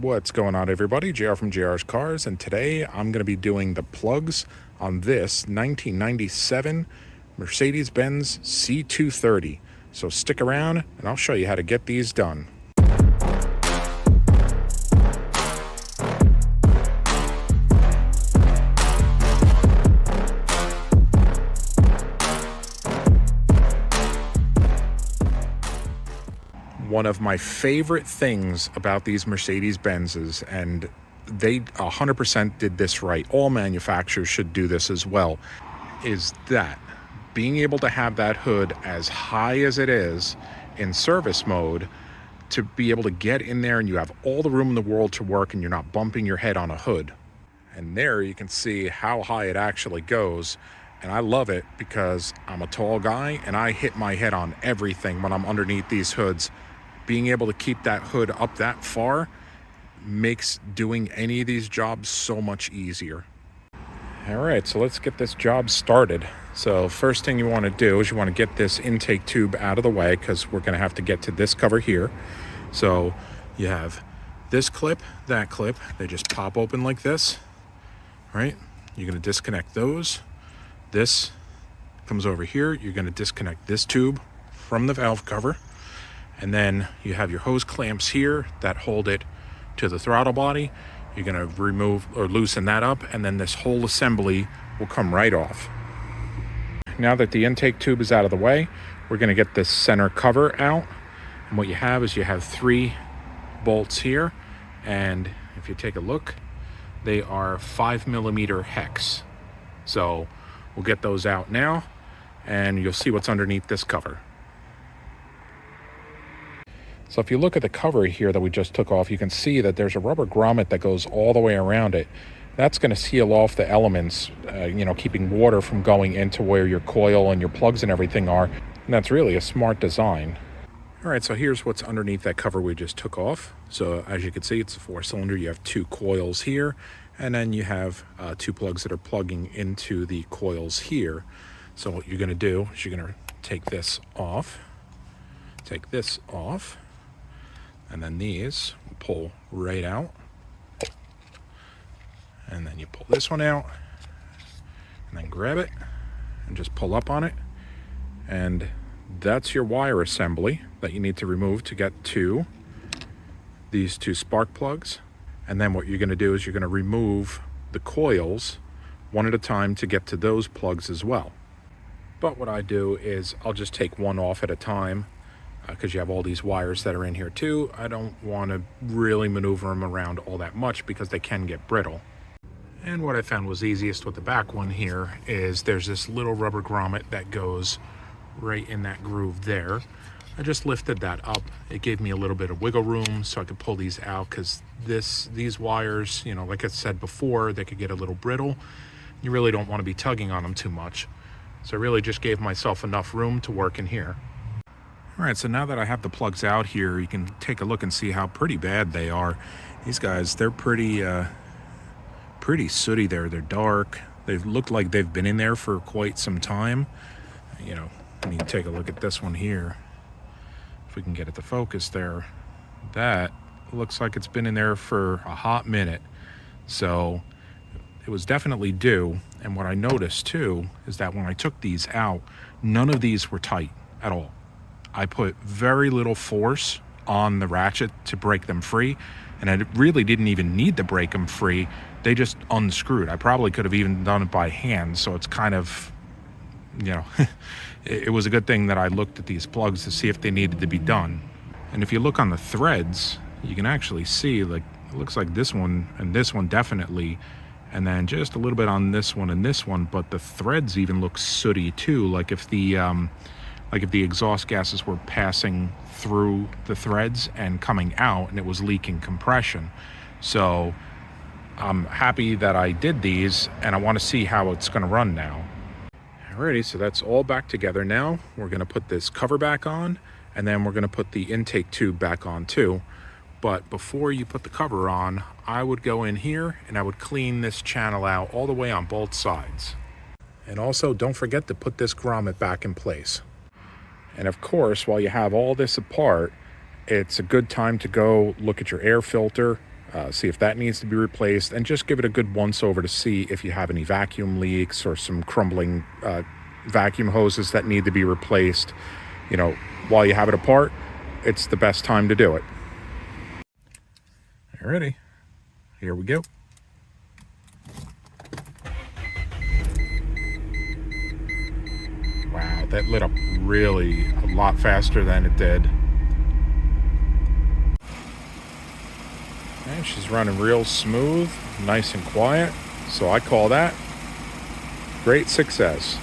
What's going on, everybody? JR from JrZ CarZ, and today I'm going to be doing the plugs on this 1997 Mercedes Benz C230. So stick around and I'll show you how to get these done. One of my favorite things about these Mercedes Benzes, and they 100% did this right, all manufacturers should do this as well, is that being able to have that hood as high as it is in service mode, to be able to get in there and you have all the room in the world to work and you're not bumping your head on a hood. And there you can see how high it actually goes. And I love it because I'm a tall guy and I hit my head on everything when I'm underneath these hoods. Being able to keep that hood up that far makes doing any of these jobs so much easier. All right, so let's get this job started. So first thing you want to do is you want to get this intake tube out of the way, because we're going to have to get to this cover here. So you have this clip, that clip, they just pop open like this, right? You're going to disconnect those. This comes over here. You're going to disconnect this tube from the valve cover. And then you have your hose clamps here that hold it to the throttle body. You're going to remove or loosen that up, and then this whole assembly will come right off. Now that the intake tube is out of the way, we're going to get this center cover out. And what you have is you have 3 bolts here, and if you take a look, they are 5mm hex. So we'll get those out now, and you'll see what's underneath this cover. So if you look at the cover here that we just took off, you can see that there's a rubber grommet that goes all the way around it. That's going to seal off the elements, keeping water from going into where your coil and your plugs and everything are. And that's really a smart design. All right, so here's what's underneath that cover we just took off. So as you can see, it's a 4-cylinder. You have 2 coils here, and then you have 2 plugs that are plugging into the coils here. So what you're going to do is you're going to take this off, and then these will pull right out. And then you pull this one out and then grab it and just pull up on it. And that's your wire assembly that you need to remove to get to these 2 spark plugs. And then what you're going to do is you're going to remove the coils one at a time to get to those plugs as well. But what I do is I'll just take one off at a time, because you have all these wires that are in here too. I don't want to really maneuver them around all that much because they can get brittle. And what I found was easiest with the back one here is there's this little rubber grommet that goes right in that groove there. I just lifted that up. It gave me a little bit of wiggle room so I could pull these out, because these wires, like I said before, they could get a little brittle. You really don't want to be tugging on them too much. So I really just gave myself enough room to work in here. All right, so now that I have the plugs out here, you can take a look and see how pretty bad they are. These guys, they're pretty sooty there. They're dark. They look like they've been in there for quite some time. When you take a look at this one here, if we can get it to focus there, that looks like it's been in there for a hot minute. So it was definitely due. And what I noticed too is that when I took these out, none of these were tight at all. I put very little force on the ratchet to break them free, and I really didn't even need to break them free. They just unscrewed. I probably could have even done it by hand, so it's kind of, it was a good thing that I looked at these plugs to see if they needed to be done. And if you look on the threads, you can actually see, it looks like this one and this one definitely, and then just a little bit on this one and this one, but the threads even look sooty too, like if the exhaust gases were passing through the threads and coming out and it was leaking compression. So I'm happy that I did these, and I want to see how it's going to run now. Alrighty, so that's all back together now. We're going to put this cover back on, and then we're going to put the intake tube back on too. But before you put the cover on, I would go in here and I would clean this channel out all the way on both sides. And also, don't forget to put this grommet back in place. And of course, while you have all this apart, it's a good time to go look at your air filter, see if that needs to be replaced, and just give it a good once over to see if you have any vacuum leaks or some crumbling vacuum hoses that need to be replaced. You know, while you have it apart, it's the best time to do it. Alrighty, here we go. Wow, that lit up really a lot faster than it did. And she's running real smooth, nice and quiet. So I call that great success.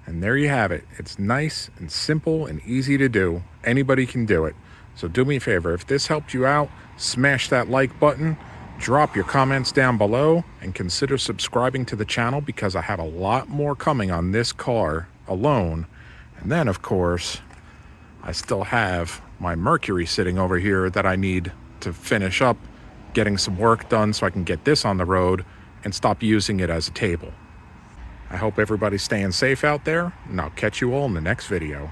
And there you have it. It's nice and simple and easy to do. Anybody can do it. So do me a favor, if this helped you out, smash that like button, drop your comments down below, and consider subscribing to the channel because I have a lot more coming on this car alone. And then, of course, I still have my Mercury sitting over here that I need to finish up getting some work done so I can get this on the road and stop using it as a table. I hope everybody's staying safe out there, and I'll catch you all in the next video.